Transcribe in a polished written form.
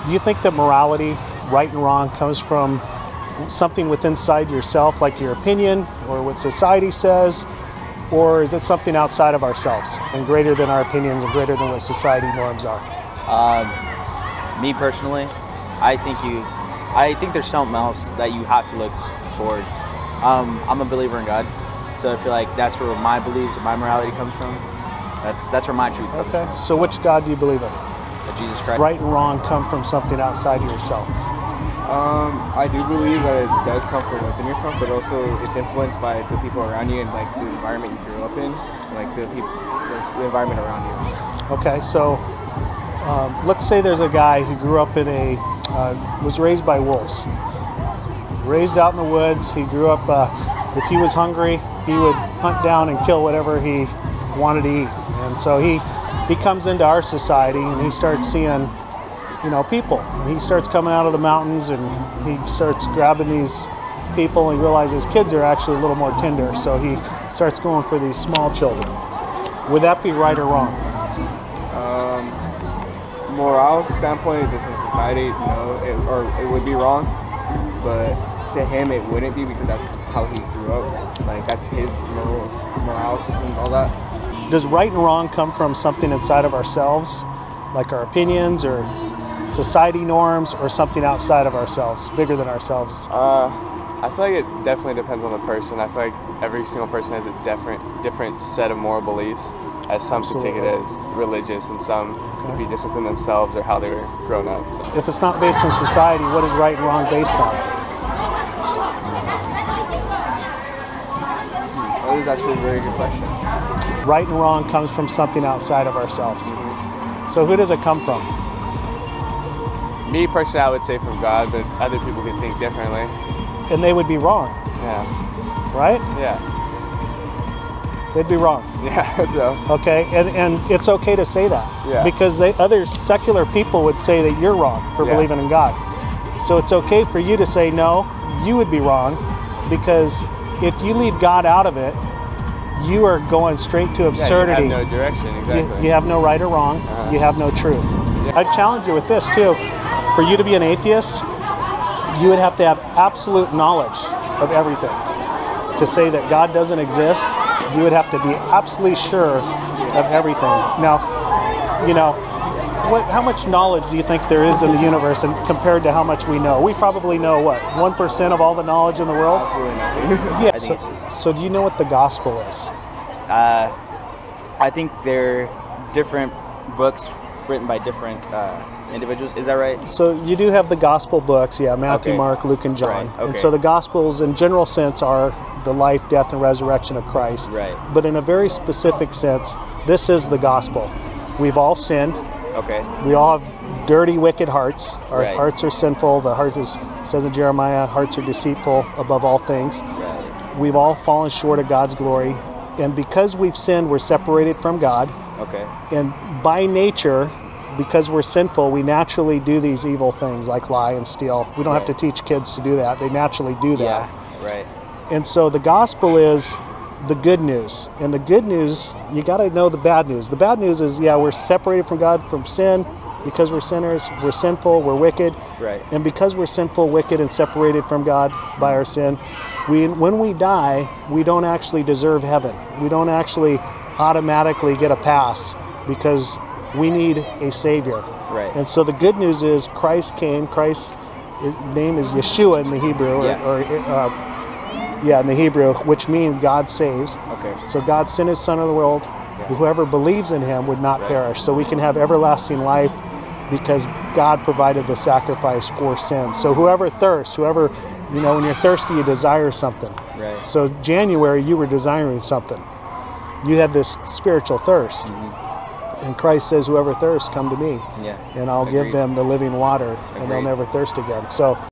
Do you think that morality, right and wrong, comes from something within inside yourself, like your opinion or what society says, or is it something outside of ourselves and greater than our opinions and greater than what society norms are? Me personally, I think there's something else that you have to look towards. I'm a believer in God, so I feel like that's where my beliefs and my morality comes from. That's where my truth comes from. Okay, so which God do you believe in? Jesus Christ. Right and wrong come from something outside of yourself. I do believe that it does come from within yourself, but also it's influenced by the people around you and like the environment you grew up in, like the environment around you. Okay, so let's say there's a guy who grew up in was raised by wolves. Raised out in the woods, he grew up, if he was hungry, he would hunt down and kill whatever he wanted to eat. And so he comes into our society and he starts seeing, people. And he starts coming out of the mountains and he starts grabbing these people and he realizes kids are actually a little more tender. So he starts going for these small children. Would that be right or wrong? Moral standpoint, just in society, it would be wrong, but to him it wouldn't be because that's how he grew up. Like that's his morals and all that. Does right and wrong come from something inside of ourselves, like our opinions or society norms, or something outside of ourselves, bigger than ourselves? I feel like it definitely depends on the person. I feel like every single person has a different set of moral beliefs, as some could take it as religious and some could be just within themselves or how they were grown up. So. If it's not based on society, what is right and wrong based on? That is actually a very good question. Right and wrong comes from something outside of ourselves. Mm-hmm. So who does it come from? Me personally, I would say from God, but other people can think differently. And they would be wrong. Yeah. Right? Yeah. They'd be wrong. Yeah, so. Okay, and it's okay to say that. Yeah. Because other secular people would say that you're wrong for believing in God. So it's okay for you to say, no, you would be wrong, because if you leave God out of it, you are going straight to absurdity. You have no direction, exactly. You have no right or wrong. You have no truth. Yeah. I'd challenge you with this too. For you to be an atheist, you would have to have absolute knowledge of everything. To say that God doesn't exist, you would have to be absolutely sure of everything. Now, how much knowledge do you think there is in the universe and compared to how much we know? We probably know, what, 1% of all the knowledge in the world? Absolutely nothing. Yeah, so do you know what the gospel is? I think they're different books written by different individuals. Is that right? So you do have the gospel books, Matthew, Mark, Luke, and John. Right. Okay. And so the gospels in general sense are the life, death, and resurrection of Christ. Right. But in a very specific sense, this is the gospel. We've all sinned. Okay. We all have dirty, wicked hearts. Our hearts are sinful. The heart says in Jeremiah, hearts are deceitful above all things. Right. We've all fallen short of God's glory. And because we've sinned, we're separated from God. Okay. And by nature, because we're sinful, we naturally do these evil things like lie and steal. We don't have to teach kids to do that. They naturally do that. Yeah, right. And so the gospel is the good news. And the good news, you got to know the bad news. The bad news is, we're separated from God from sin because we're sinners. We're sinful. We're wicked. Right. And because we're sinful, wicked, and separated from God by our sin, when we die, we don't actually deserve heaven. We don't actually automatically get a pass because we need a Savior. Right. And so the good news is Christ came. His name is Yeshua in the Hebrew, in the Hebrew, which means God saves. Okay. So God sent His Son in the world. Whoever believes in Him would not perish. So we can have everlasting life because God provided the sacrifice for sin. So whoever thirsts, when you're thirsty, you desire something. Right. So January, you were desiring something. You had this spiritual thirst. Mm-hmm. And Christ says, whoever thirsts, come to me. Yeah. And I'll give them the living water, and they'll never thirst again. So